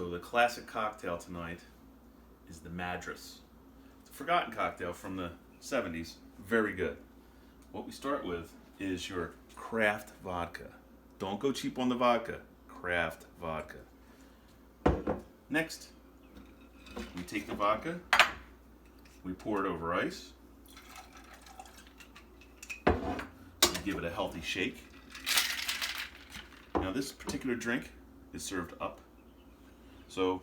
So the classic cocktail tonight is the Madras. It's a forgotten cocktail from the 70s. Very good. What we start with is your craft vodka. Don't go cheap on the vodka. Craft vodka. Next, we take the vodka, we pour it over ice, we give it a healthy shake. Now this particular drink is served up. So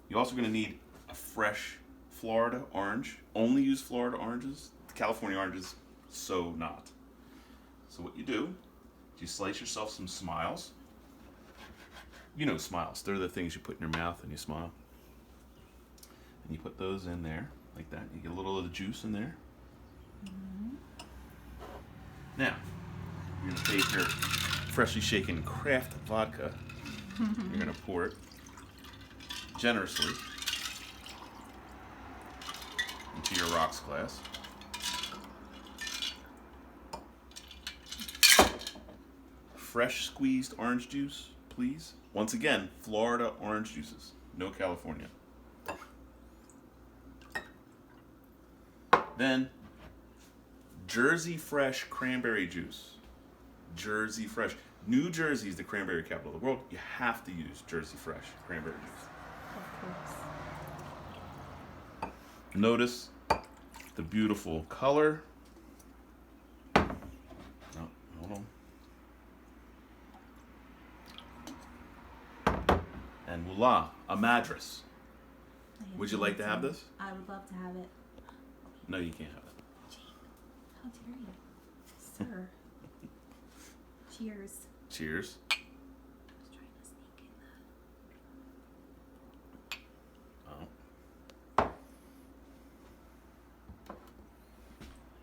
you're also going to need a fresh Florida orange. Only use Florida oranges. The California oranges, so not. So what you do is you slice yourself some Smiles. You know Smiles. They're the things you put in your mouth and you smile. And you put those in there like that. You get a little of the juice in there. Mm-hmm. Now, you're going to take your freshly shaken craft vodka. You're going to pour it generously into your rocks glass. Fresh squeezed orange juice, please. Once again, Florida orange juices, no California. Then, Jersey Fresh cranberry juice. Jersey Fresh. New Jersey is the cranberry capital of the world. You have to use Jersey Fresh cranberry juice. Of course. Notice the beautiful color. Oh, hold on. And voila, a Madras. Would you like to have this? I would love to have it. No, you can't have it. How dare you, sir? Cheers. Cheers. I was trying to sneak in that. Oh.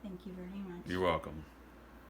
Thank you very much. You're welcome.